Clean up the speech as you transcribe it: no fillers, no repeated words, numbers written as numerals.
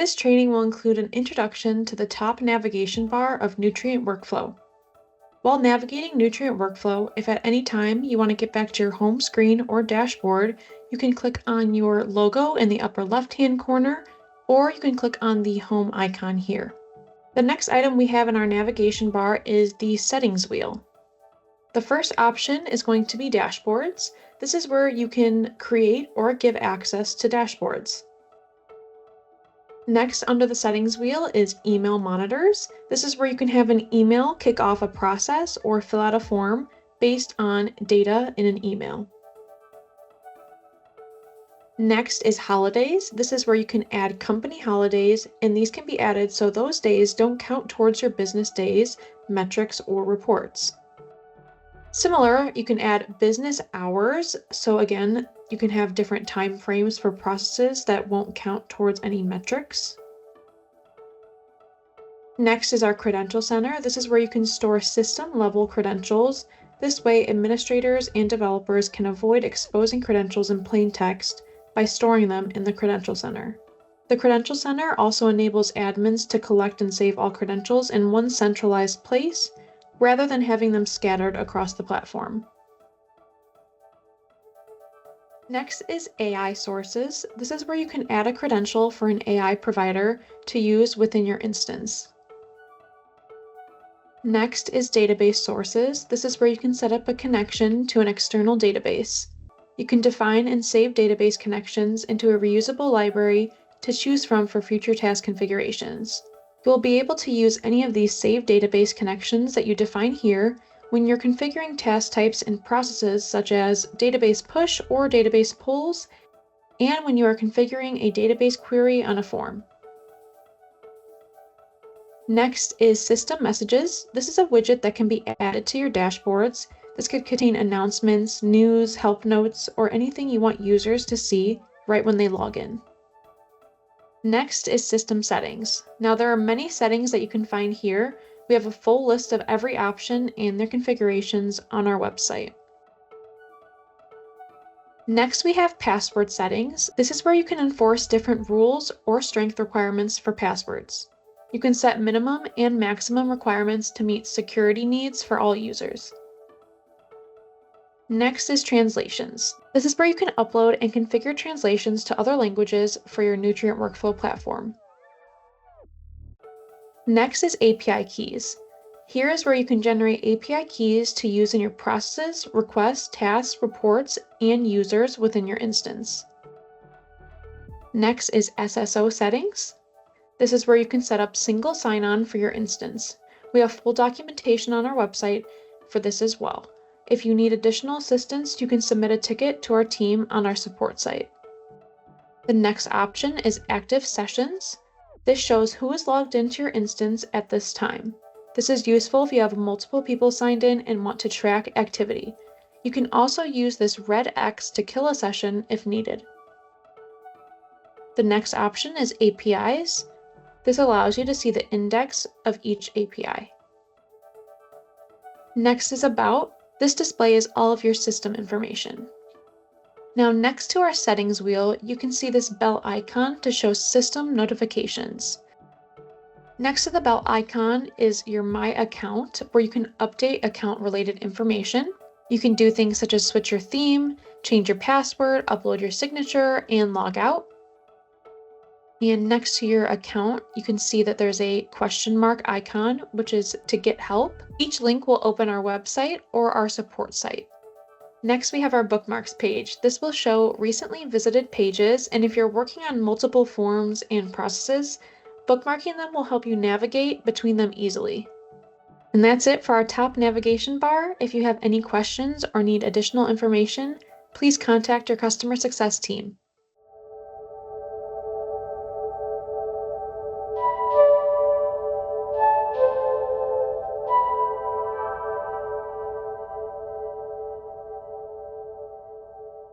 This training will include an introduction to the top navigation bar of nutrient workflow. While navigating nutrient workflow, if at any time you want to get back to your home screen or dashboard, you can click on your logo in the upper left-hand corner, or you can click on the home icon here. The next item we have in our navigation bar is the settings wheel. The first option is going to be dashboards. This is where you can create or give access to dashboards. Next, under the settings wheel is email monitors. This is where you can have an email kick off a process or fill out a form based on data in an email. Next is holidays. This is where you can add company holidays, and these can be added so those days don't count towards your business days, metrics, or reports. Similar, you can add business hours. So again, you can have different time frames for processes that won't count towards any metrics. Next is our credential center. This is where you can store system level credentials. This way, administrators and developers can avoid exposing credentials in plain text by storing them in the credential center. The credential center also enables admins to collect and save all credentials in one centralized place, rather than having them scattered across the platform. Next is AI sources. This is where you can add a credential for an AI provider to use within your instance. Next is database sources. This is where you can set up a connection to an external database. You can define and save database connections into a reusable library to choose from for future task configurations. You will be able to use any of these saved database connections that you define here when you're configuring task types and processes such as database push or database pulls, and when you are configuring a database query on a form. Next is system messages. This is a widget that can be added to your dashboards. This could contain announcements, news, help notes, or anything you want users to see right when they log in. Next is system settings. Now there are many settings that you can find here. We have a full list of every option and their configurations on our website. Next we have password settings. This is where you can enforce different rules or strength requirements for passwords. You can set minimum and maximum requirements to meet security needs for all users. Next is translations. This is where you can upload and configure translations to other languages for your nutrient workflow platform. Next is API keys. Here is where you can generate API keys to use in your processes, requests, tasks, reports, and users within your instance. Next is SSO settings. This is where you can set up single sign-on for your instance. We have full documentation on our website for this as well. If you need additional assistance, you can submit a ticket to our team on our support site. The next option is active sessions. This shows who is logged into your instance at this time. This is useful if you have multiple people signed in and want to track activity. You can also use this red X to kill a session if needed. The next option is APIs. This allows you to see the index of each API. Next is About. This displays all of your system information. Now next to our settings wheel, you can see this bell icon to show system notifications. Next to the bell icon is your My Account, where you can update account-related information. You can do things such as switch your theme, change your password, upload your signature, and log out. And next to your account, you can see that there's a question mark icon, which is to get help. Each link will open our website or our support site. Next, we have our bookmarks page. This will show recently visited pages, and if you're working on multiple forms and processes, bookmarking them will help you navigate between them easily. And that's it for our top navigation bar. If you have any questions or need additional information, please contact your customer success team.